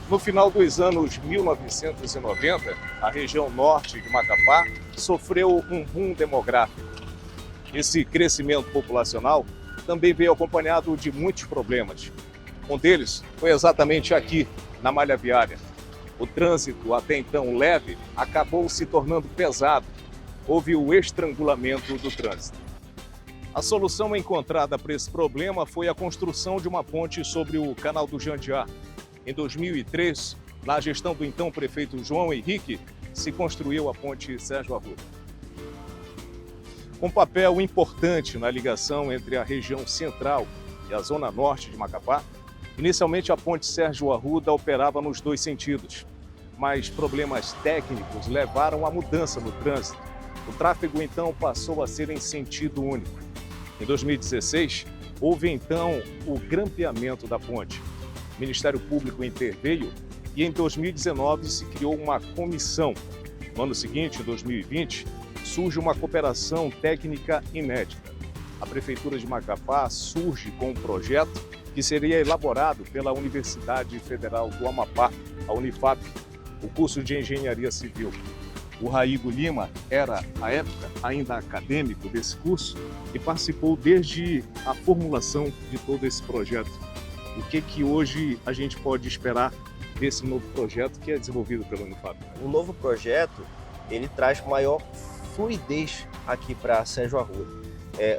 No final dos anos 1990, a região norte de Macapá sofreu um boom demográfico. Esse crescimento populacional também veio acompanhado de muitos problemas. Um deles foi exatamente aqui, na malha viária. O trânsito, até então leve, acabou se tornando pesado. Houve o estrangulamento do trânsito. A solução encontrada para esse problema foi a construção de uma ponte sobre o Canal do Jandiá. Em 2003, na gestão do então prefeito João Henrique, se construiu a ponte Sérgio Arruda. Com papel importante na ligação entre a região central e a zona norte de Macapá, inicialmente a ponte Sérgio Arruda operava nos dois sentidos, mas problemas técnicos levaram à mudança no trânsito. O tráfego então passou a ser em sentido único. Em 2016, houve então o grampeamento da ponte. O Ministério Público interveio e em 2019 se criou uma comissão. No ano seguinte, em 2020, surge uma cooperação técnica inédita. A Prefeitura de Macapá surge com um projeto que seria elaborado pela Universidade Federal do Amapá, a Unifap, o curso de Engenharia Civil. O Raígo Lima era, à época, ainda acadêmico desse curso e participou desde a formulação de todo esse projeto. O que hoje a gente pode esperar desse novo projeto que é desenvolvido pela Unifap? O novo projeto, ele traz maior fluidez aqui para Sérgio Arruda.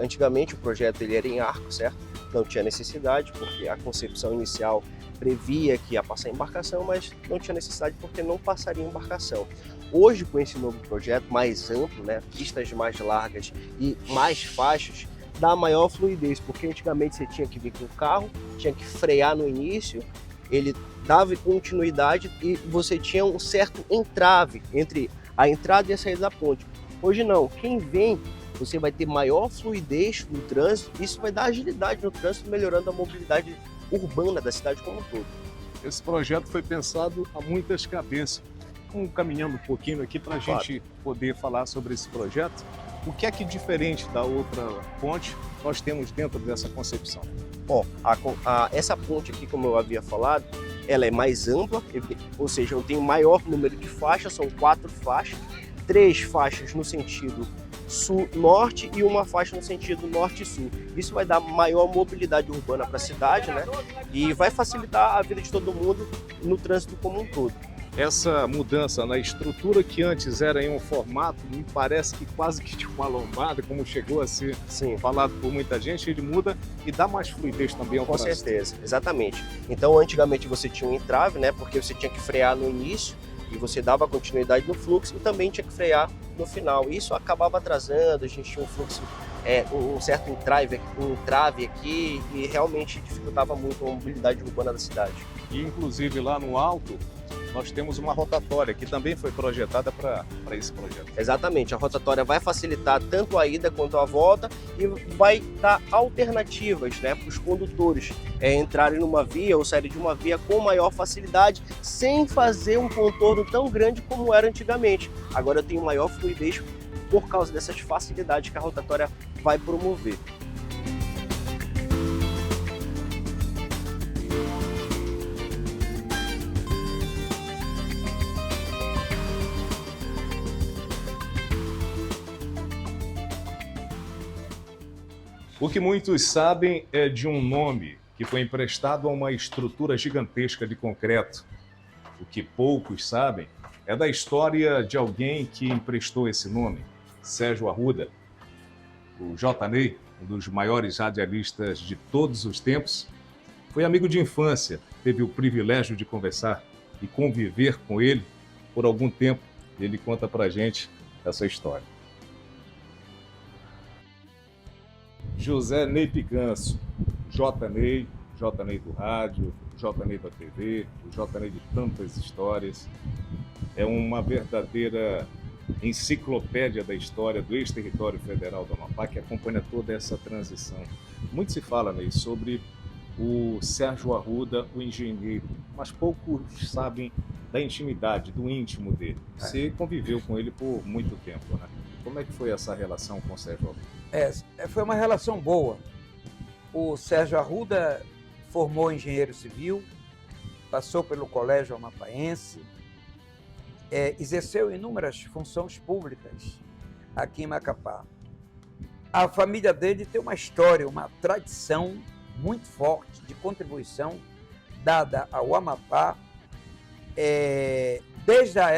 Antigamente o projeto ele era em arco, certo? Não tinha necessidade, porque a concepção inicial previa que ia passar embarcação, mas não tinha necessidade porque não passaria embarcação. Hoje, com esse novo projeto mais amplo, né, pistas mais largas e mais faixas, dá maior fluidez, porque antigamente você tinha que vir com o carro, tinha que frear no início, ele dava continuidade e você tinha um certo entrave entre a entrada e a saída da ponte. Hoje não, quem vem, você vai ter maior fluidez no trânsito, isso vai dar agilidade no trânsito, melhorando a mobilidade urbana da cidade como um todo. Esse projeto foi pensado a muitas cabeças. Vamos caminhando um pouquinho aqui para a gente poder falar sobre esse projeto. O que é que diferente da outra ponte nós temos dentro dessa concepção? Bom, essa ponte aqui, como eu havia falado, ela é mais ampla, ou seja, eu tenho maior número de faixas, são 4 faixas, 3 faixas no sentido sul-norte e uma faixa no sentido norte-sul. Isso vai dar maior mobilidade urbana para a cidade, né? E vai facilitar a vida de todo mundo no trânsito como um todo. Essa mudança na estrutura que antes era em um formato, me parece que quase que de uma lombada, como chegou a ser falado por muita gente, ele muda e dá mais fluidez também ao trânsito. Com certeza, exatamente. Então, antigamente você tinha um entrave, né? Porque você tinha que frear no início e você dava continuidade no fluxo e também tinha que frear no final. Isso acabava atrasando, a gente tinha um fluxo, um certo entrave aqui e realmente dificultava muito a mobilidade urbana da cidade. E inclusive lá no alto, nós temos uma rotatória que também foi projetada para esse projeto. Exatamente, a rotatória vai facilitar tanto a ida quanto a volta e vai dar alternativas, né, para os condutores entrarem numa via ou saírem de uma via com maior facilidade, sem fazer um contorno tão grande como era antigamente. Agora eu tenho maior fluidez por causa dessas facilidades que a rotatória vai promover. O que muitos sabem é de um nome que foi emprestado a uma estrutura gigantesca de concreto. O que poucos sabem é da história de alguém que emprestou esse nome, Sérgio Arruda. O J. Ney, um dos maiores radialistas de todos os tempos, foi amigo de infância, teve o privilégio de conversar e conviver com ele por algum tempo. Ele conta pra gente essa história. José Ney Picanço, J. Ney do rádio, J. Ney da TV, o J. Ney de tantas histórias. É uma verdadeira enciclopédia da história do ex-território federal do Amapá, que acompanha toda essa transição. Muito se fala, Ney, sobre o Sérgio Arruda, o engenheiro, mas poucos sabem da intimidade, do íntimo dele. Você conviveu com ele por muito tempo, né? Como é que foi essa relação com o Sérgio Arruda? Foi uma relação boa. O Sérgio Arruda formou engenheiro civil, passou pelo Colégio Amapaense, exerceu inúmeras funções públicas aqui em Macapá. A família dele tem uma história, uma tradição muito forte de contribuição dada ao Amapá desde a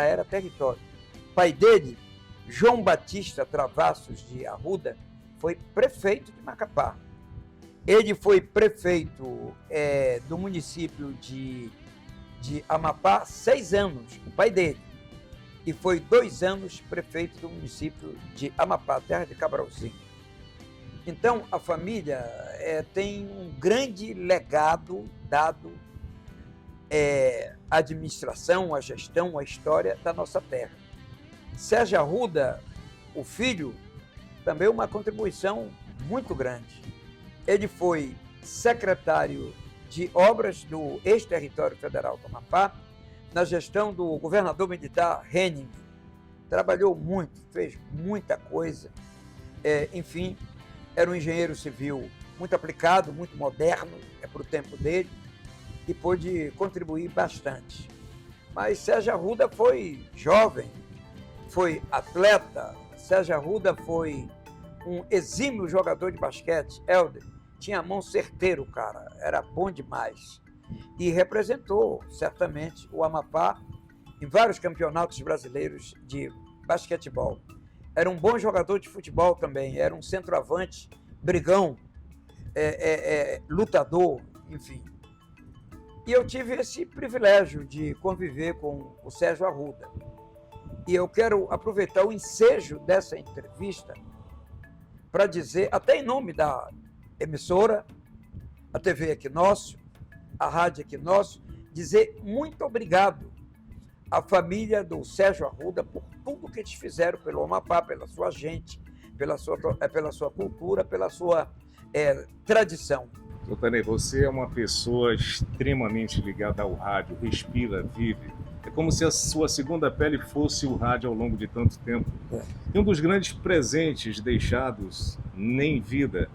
era território. O pai dele, João Batista Travassos de Arruda, foi prefeito de Macapá. Ele foi prefeito do município de Amapá 6 anos, o pai dele, e foi 2 anos prefeito do município de Amapá, terra de Cabralzinho. Então, a família tem um grande legado dado à administração, à gestão, à história da nossa terra. Sérgio Arruda, o filho, também uma contribuição muito grande. Ele foi secretário de obras do ex-território federal do Amapá, na gestão do governador militar Henning. Trabalhou muito, fez muita coisa. Enfim, era um engenheiro civil muito aplicado, muito moderno, para o tempo dele, e pôde contribuir bastante. Mas Sérgio Arruda foi jovem, foi atleta. Sérgio Arruda foi um exímio jogador de basquete. Helder, tinha a mão certeira, o cara, era bom demais. E representou, certamente, o Amapá em vários campeonatos brasileiros de basquetebol. Era um bom jogador de futebol também, era um centroavante, brigão, lutador, enfim. E eu tive esse privilégio de conviver com o Sérgio Arruda. E eu quero aproveitar o ensejo dessa entrevista para dizer, até em nome da emissora, a TV Equinócio, a Rádio Equinócio, dizer muito obrigado à família do Sérgio Arruda por tudo que eles fizeram pelo Amapá, pela sua gente, pela sua cultura, pela sua tradição. Doutor, você é uma pessoa extremamente ligada ao rádio, respira, vive. É como se a sua segunda pele fosse o rádio ao longo de tanto tempo. E um dos grandes presentes deixados em vida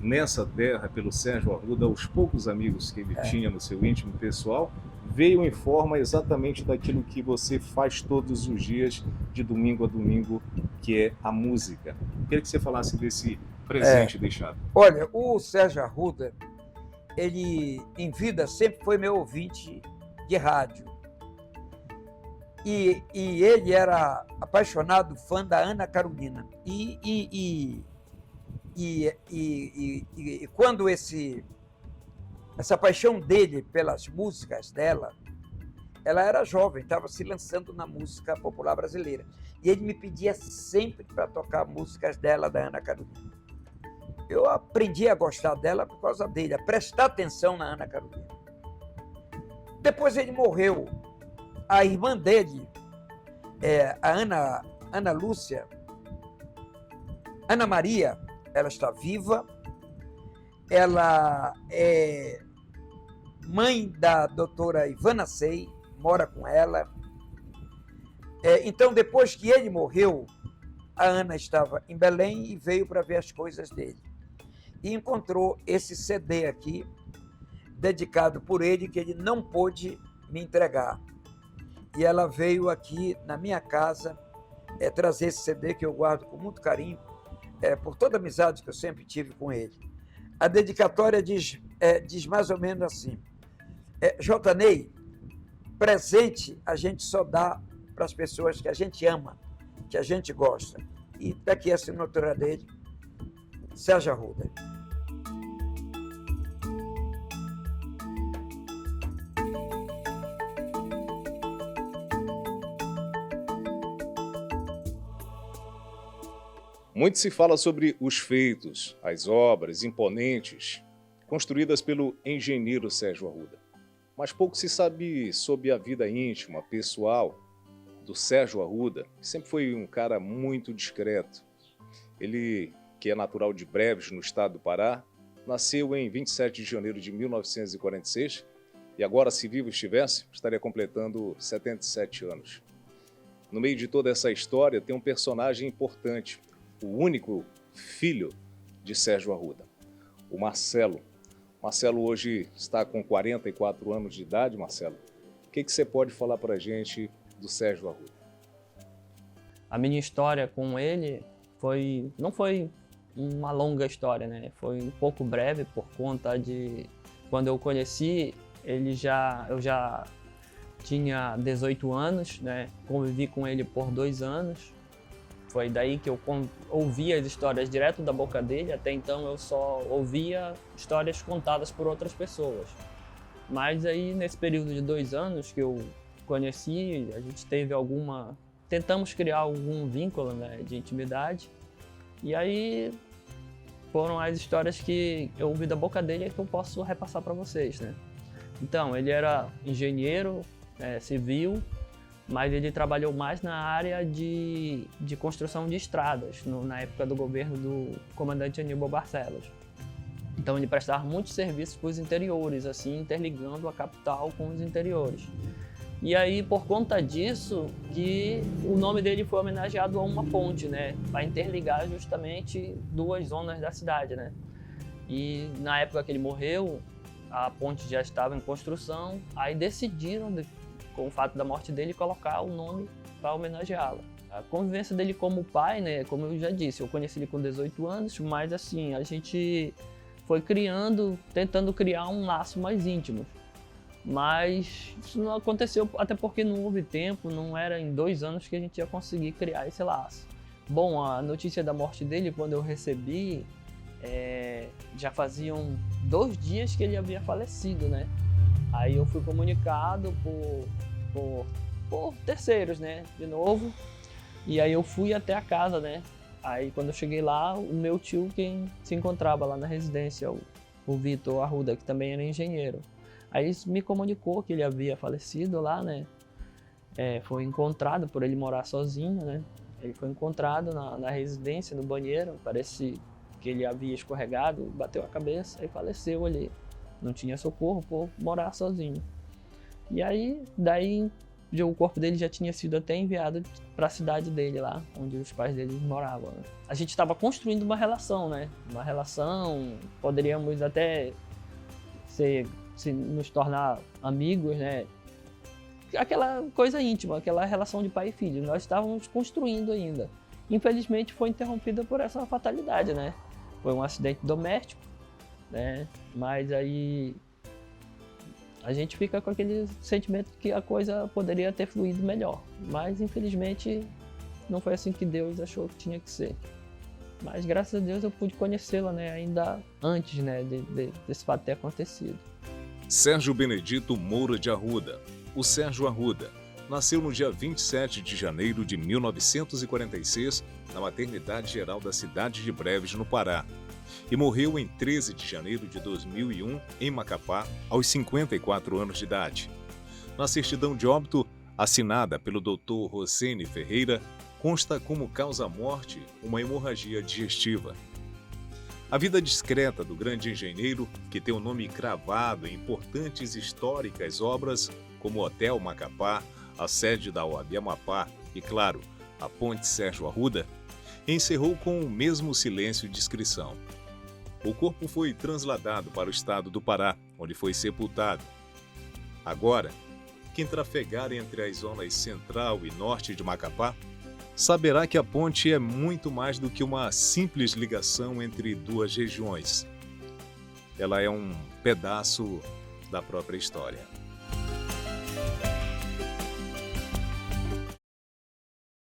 nessa terra pelo Sérgio Arruda, aos poucos amigos que ele tinha no seu íntimo pessoal, veio em forma exatamente daquilo que você faz todos os dias, de domingo a domingo, que é a música. Queria que você falasse desse presente deixado. Olha, o Sérgio Arruda, ele em vida sempre foi meu ouvinte de rádio. E ele era apaixonado, fã da Ana Carolina. E quando essa paixão dele pelas músicas dela, ela era jovem, estava se lançando na música popular brasileira. E ele me pedia sempre para tocar músicas dela, da Ana Carolina. Eu aprendi a gostar dela por causa dele, a prestar atenção na Ana Carolina. Depois ele morreu. A irmã dele, a Ana Lúcia, Ana Maria, ela está viva, ela é mãe da doutora Ivana Sei, mora com ela. Então, depois que ele morreu, a Ana estava em Belém e veio para ver as coisas dele. E encontrou esse CD aqui, dedicado por ele, que ele não pôde me entregar. E ela veio aqui na minha casa trazer esse CD que eu guardo com muito carinho, por toda a amizade que eu sempre tive com ele. A dedicatória diz mais ou menos assim: J. Ney, presente a gente só dá para as pessoas que a gente ama, que a gente gosta. E daqui a assinatura dele, Sérgio Arruda. Muito se fala sobre os feitos, as obras imponentes construídas pelo engenheiro Sérgio Arruda. Mas pouco se sabe sobre a vida íntima, pessoal do Sérgio Arruda, que sempre foi um cara muito discreto. Ele, que é natural de Breves, no estado do Pará, nasceu em 27 de janeiro de 1946 e agora, se vivo estivesse, estaria completando 77 anos. No meio de toda essa história tem um personagem importante, o único filho de Sérgio Arruda, o Marcelo. Marcelo hoje está com 44 anos de idade, Marcelo. O que você pode falar para a gente do Sérgio Arruda? A minha história com ele não foi uma longa história, né? Foi um pouco breve por conta de quando eu o conheci, eu já tinha 18 anos, né? Convivi com ele por 2 anos. Foi daí que eu ouvi as histórias direto da boca dele. Até então eu só ouvia histórias contadas por outras pessoas. Mas aí nesse período de 2 anos que eu conheci, a gente tentamos criar algum vínculo, né, de intimidade. E aí foram as histórias que eu ouvi da boca dele que eu posso repassar para vocês, né? Então, ele era engenheiro civil, mas ele trabalhou mais na área de construção de estradas, na época do governo do comandante Aníbal Barcelos. Então ele prestava muitos serviços para os interiores, assim, interligando a capital com os interiores. E aí, por conta disso, que o nome dele foi homenageado a uma ponte, né, para interligar justamente 2 zonas da cidade, né. E na época que ele morreu, a ponte já estava em construção, aí decidiram, com o fato da morte dele, colocar o nome para homenageá-lo. A convivência dele como pai, né, como eu já disse, eu conheci ele com 18 anos, mas assim, a gente foi tentando criar um laço mais íntimo. Mas isso não aconteceu, até porque não houve tempo, não era em 2 anos que a gente ia conseguir criar esse laço. Bom, a notícia da morte dele, quando eu recebi, já faziam 2 dias que ele havia falecido, né? Aí eu fui comunicado por terceiros, né? De novo. E aí eu fui até a casa, né? Aí quando eu cheguei lá, o meu tio, quem se encontrava lá na residência, o Vitor Arruda, que também era engenheiro. Aí me comunicou que ele havia falecido lá, né? Foi encontrado, por ele morar sozinho, né? Ele foi encontrado na residência, no banheiro. Parece que ele havia escorregado, bateu a cabeça e faleceu ali. Não tinha socorro por morar sozinho. E aí, daí o corpo dele já tinha sido até enviado para a cidade dele lá, onde os pais dele moravam, né? A gente estava construindo uma relação, né? Uma relação, poderíamos até nos tornar amigos, né? Aquela coisa íntima, aquela relação de pai e filho. Nós estávamos construindo ainda. Infelizmente foi interrompida por essa fatalidade, né? Foi um acidente doméstico, né? Mas aí a gente fica com aquele sentimento que a coisa poderia ter fluído melhor. Mas infelizmente não foi assim que Deus achou que tinha que ser. Mas graças a Deus eu pude conhecê-la, né? Ainda antes, né? Desse fato ter acontecido. Sérgio Benedito Moura de Arruda. O Sérgio Arruda nasceu no dia 27 de janeiro de 1946 na Maternidade Geral da cidade de Breves, no Pará, e morreu em 13 de janeiro de 2001 em Macapá, aos 54 anos de idade. Na certidão de óbito, assinada pelo Dr. Rosene Ferreira, consta como causa-morte uma hemorragia digestiva. A vida discreta do grande engenheiro, que tem o nome cravado em importantes históricas obras como o Hotel Macapá, a sede da OAB Amapá e, claro, a Ponte Sérgio Arruda, encerrou com o mesmo silêncio e discrição. O corpo foi trasladado para o estado do Pará, onde foi sepultado. Agora, quem trafegar entre as zonas central e norte de Macapá saberá que a ponte é muito mais do que uma simples ligação entre 2 regiões. Ela é um pedaço da própria história.